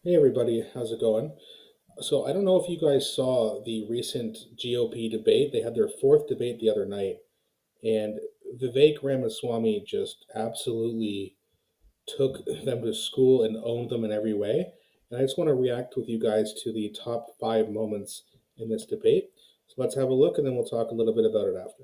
Hey everybody, how's it going? So I don't know if you guys saw the recent GOP debate. They had their fourth debate the other night, and Vivek Ramaswamy just absolutely took them to school and owned them in every way. And I just want to react with you guys to the top five moments in this debate. So let's have a look, and then we'll talk a little bit about it after.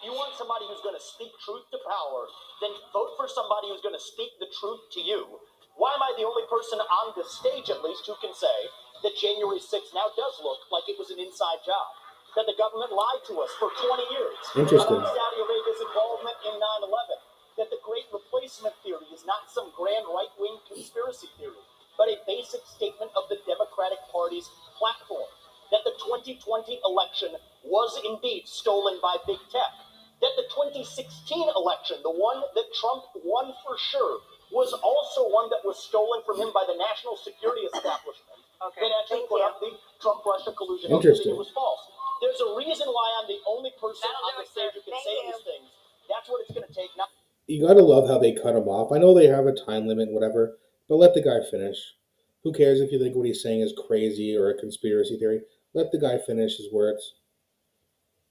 You want somebody who's going to speak truth to power, then vote for somebody who's going to speak the truth to you. Why am I the only person on the stage, at least, who can say that January 6th now does look like it was an inside job? That the government lied to us for 20 years Interesting. about Saudi Arabia's involvement in 9/11. That the Great Replacement theory is not some grand right wing conspiracy theory, but a basic statement of the Democratic Party's platform. That the 2020 election was indeed stolen by big tech, that the 2016 election, the one that Trump won for sure, was also one that was stolen from him by the national security establishment. Okay. That actually put up the Trump Russia collusion Interesting. it was false. There's a reason why I'm the only person on the stage who can say these things. That's what it's going to take. Now, You gotta love how they cut him off. I know they have a time limit, whatever, but let the guy finish. Who cares if you think what he's saying is crazy or a conspiracy theory? Let the guy finish his words.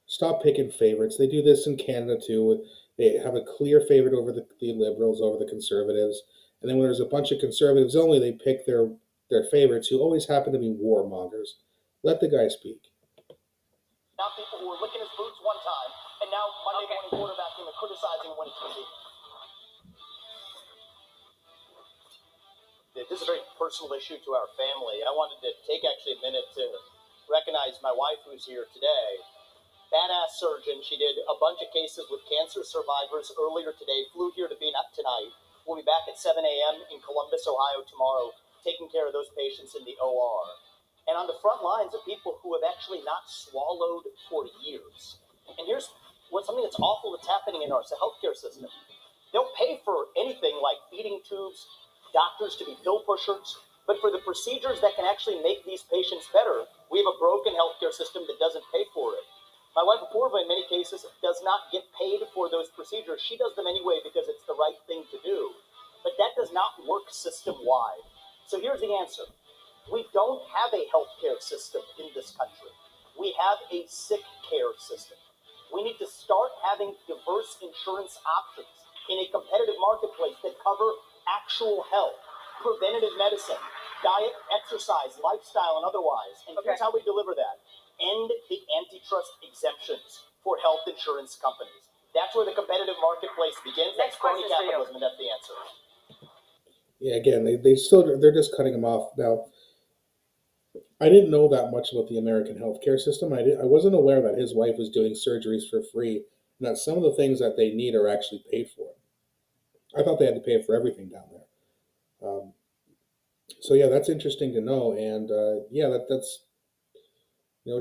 Stop picking favorites. They do this in Canada too. They have a clear favorite over the liberals, over the conservatives, and then when there's a bunch of conservatives only, they pick their favorites who always happen to be warmongers. Let the guy speak. not people who were licking his boots one time, and now Monday morning quarterbacking and criticizing when it's convenient. This is a very personal issue to our family. I wanted to take actually a minute to recognize my wife who's here today. Badass surgeon. She did a bunch of cases with cancer survivors earlier today, flew here to be up tonight. We'll be back at 7 a.m. in Columbus, Ohio tomorrow, taking care of those patients in the OR. And on the front lines of people who have actually not swallowed for years. And here's something that's awful that's happening in our healthcare system. They don't pay for anything like feeding tubes, doctors to be pill pushers, but for the procedures that can actually make these patients better, we have a broken healthcare system that doesn't pay for it. My wife Apoorva, in many cases, does not get paid for those procedures. She does them anyway because it's the right thing to do. But that does not work system-wide. So here's the answer. We don't have a healthcare system in this country. We have a sick care system. We need to start having diverse insurance options in a competitive marketplace that cover actual health, preventative medicine, diet, exercise, lifestyle, and otherwise. And here's how we deliver that. End the antitrust exemptions for health insurance companies. That's where the competitive marketplace begins. That's crony capitalism, and that's the answer. Yeah, again, they're just cutting him off now. I didn't know that much about the American healthcare system. I wasn't aware that his wife was doing surgeries for free, and that some of the things that they need are actually paid for. I thought they had to pay for everything down there. So yeah, that's interesting to know, and yeah, that's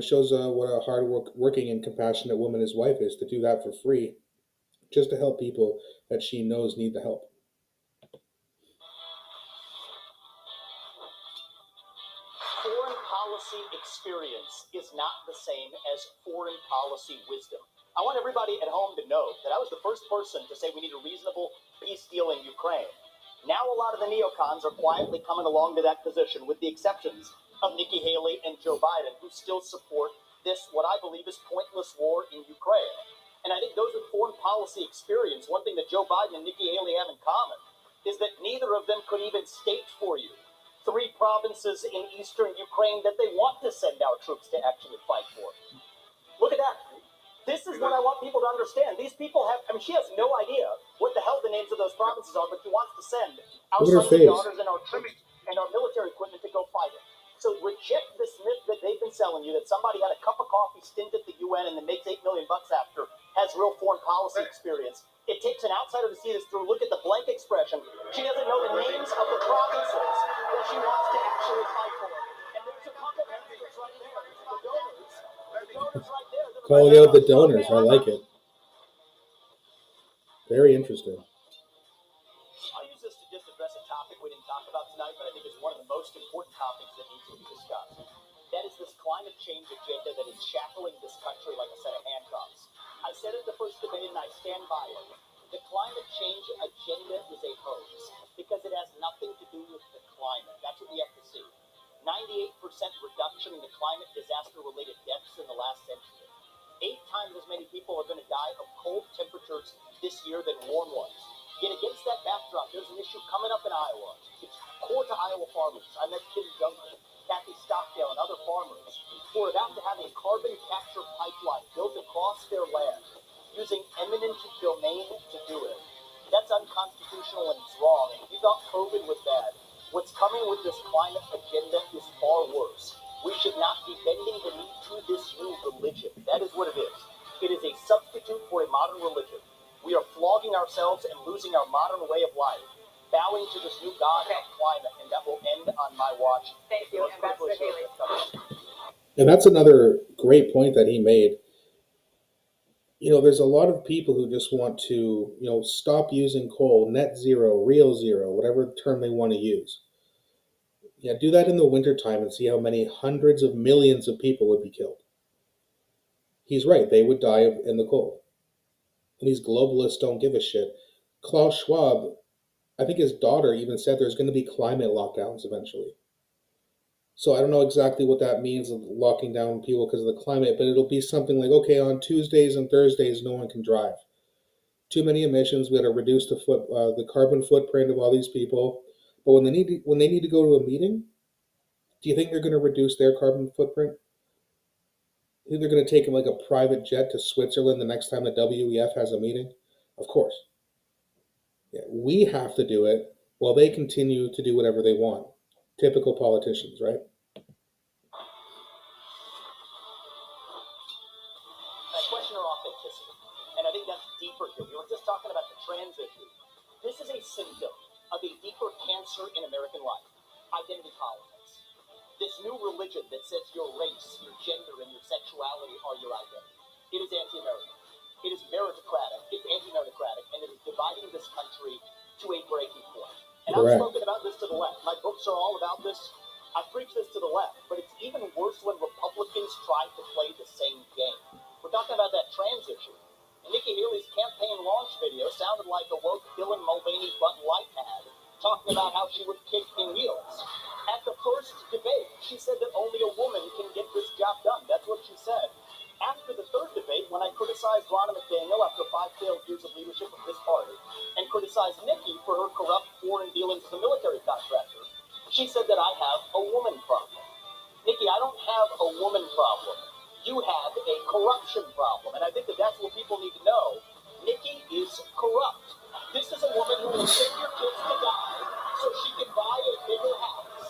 shows what a working and compassionate woman his wife is to do that for free, just to help people that she knows need the help. Foreign policy experience is not the same as foreign policy wisdom. I want everybody at home to know that I was the first person to say we need a reasonable peace deal in Ukraine. Now a lot of the neocons are quietly coming along to that position, with the exceptions of Nikki Haley and Joe Biden, who still support this, what I believe is pointless war in Ukraine. And I think those with foreign policy experience, one thing that Joe Biden and Nikki Haley have in common is that neither of them could even state for you three provinces in eastern Ukraine that they want to send our troops to actually fight for. Look at that. This is what I want people to understand. These people have, I mean, she has no idea what the hell the names of those provinces are, but she wants to send our Look at her sons and face. daughters and our troops and our military equipment to go fight it. So reject this myth that they've been selling you that somebody had a cup of coffee stint at the UN and then makes $8 million after has real foreign policy experience. It takes an outsider to see this through. Look at the blank expression. She doesn't know the names of the provinces that she wants to actually fight for. And there's a couple of answers right there. The donors. The donors right there. Calling out the donors, I like it. Very interesting. I'll use this to just address a topic we didn't talk about tonight, but I think it's one of the most important topics that needs to be discussed. That is this climate change agenda that is shackling this country like a set of handcuffs. I said it in the first debate, and I stand by it. The climate change agenda is a hoax. The Yet against that backdrop, there's an issue coming up in Iowa. It's core to Iowa farmers. I met Kim Junker, Kathy Stockdale, and other farmers who are about to have a carbon capture pipeline built across their land using eminent domain to do it. That's unconstitutional and it's wrong. And if you thought COVID was bad, what's coming with this climate agenda is far worse. We should not be bending the knee to this new religion. That is what it is. It is a substitute for a modern religion. We are flogging ourselves and losing our modern way of life, bowing to this new god of climate, and that will end on my watch. Thank you, Ambassador Haley. And that's another great point that he made. There's a lot of people who just want to, stop using coal, net zero, real zero, whatever term they want to use. Yeah, do that in the wintertime and see how many hundreds of millions of people would be killed. He's right, they would die in the cold. And these globalists don't give a shit. Klaus Schwab, I think his daughter even said there's going to be climate lockdowns eventually. So I don't know exactly what that means, locking down people because of the climate, but it'll be something like, okay, on Tuesdays and Thursdays, no one can drive. Too many emissions. We got to reduce the carbon footprint of all these people. But when they need to go to a meeting, do you think they're going to reduce their carbon footprint? You think they're going to take like a private jet to Switzerland the next time the WEF has a meeting? Of course. Yeah, we have to do it while they continue to do whatever they want. Typical politicians, right? I question her authenticity. And I think that's deeper here. We were just talking about the trans issue. This is a symptom of a deeper cancer in American life, identity politics. This new religion that says your race, your gender, and your sexuality are your identity. It is anti-American. It is meritocratic. It's anti-meritocratic, and it is dividing this country to a breaking point. And Correct. I've spoken about this to the left. My books are all about this. I preach this to the left, but it's even worse when Republicans try to play the same game. We're talking about that trans issue. And Nikki Haley's campaign launch video sounded like a woke Dylan Mulvaney Bud Light ad, talking about how she would kick in wheels. At the first debate, she said that only a woman can get this job done. That's what she said. After the third debate, when I criticized Ronna McDaniel after 5 failed years of leadership of this party, and criticized Nikki for her corrupt foreign dealings with a military contractor, she said that I have a woman problem. Nikki, I don't have a woman problem. You have a corruption problem. And I think that that's what people need to know. Nikki is corrupt. This is a woman who will send your kids to die so she can buy a bigger house.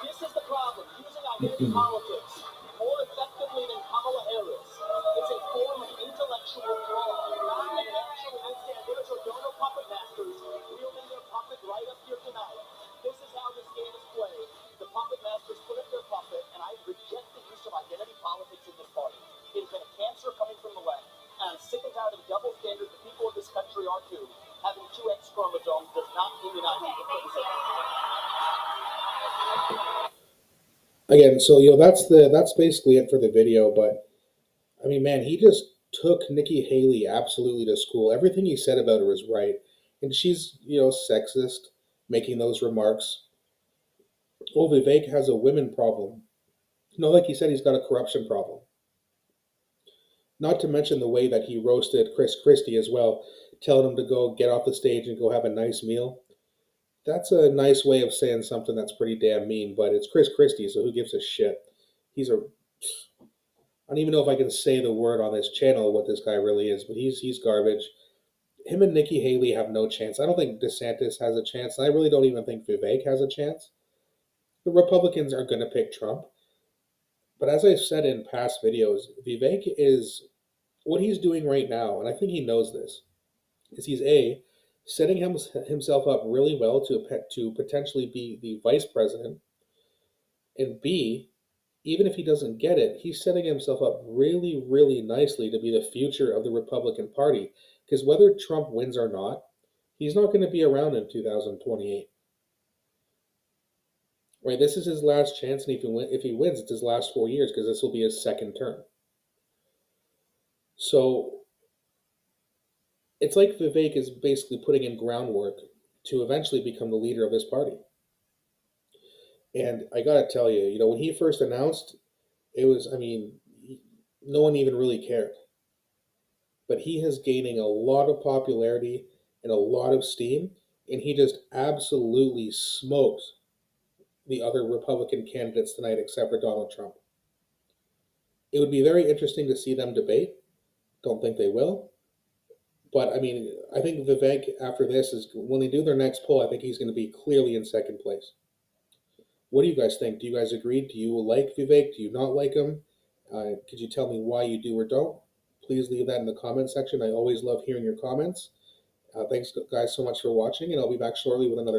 This is the problem. Using identity politics more effectively than Kamala Harris is a form of intellectual fraud. And it actually is that there's a donor puppet masters wielding their puppet right up here tonight. This is how this game is played. The puppet masters put up their puppet, and I reject the use of identity politics in this party. It has been a cancer coming from the left, and I'm sick and tired of the double standard the people of this country are too. Having 2 X chromosomes does not immunize you from criticism. Again, so that's basically it for the video. But I mean, man, he just took Nikki Haley absolutely to school. Everything he said about her is right, and she's sexist, making those remarks. Oh, Vivek has a women problem. No, like he said, he's got a corruption problem. Not to mention the way that he roasted Christie as well, telling him to go get off the stage and go have a nice meal. That's a nice way of saying something that's pretty damn mean, but it's Christie, so who gives a shit? He's a I don't even know if I can say the word on this channel what this guy really is, but he's garbage. Him and Nikki Haley have no chance. I don't think DeSantis has a chance, and I really don't even think Vivek has a chance. The Republicans are going to pick Trump. But as I've said in past videos, Vivek is what he's doing right now, and I think he knows this, is he's setting himself up really well to potentially be the vice president, and B, even if he doesn't get it, he's setting himself up really, really nicely to be the future of the Republican Party. Because whether Trump wins or not, he's not going to be around in 2028. Right? This is his last chance, and if he wins, it's his last 4 years because this will be his second term. So it's like Vivek is basically putting in groundwork to eventually become the leader of this party. And I gotta tell you, when he first announced, it was, no one even really cared. But he is gaining a lot of popularity, and a lot of steam, and he just absolutely smoked the other Republican candidates tonight except for Donald Trump. It would be very interesting to see them debate. Don't think they will. But I mean, I think Vivek, after this, is when they do their next poll, I think he's going to be clearly in second place. What do you guys think? Do you guys agree? Do you like Vivek? Do you not like him? Could you tell me why you do or don't? Please leave that in the comment section. I always love hearing your comments. Thanks, guys, so much for watching, and I'll be back shortly with another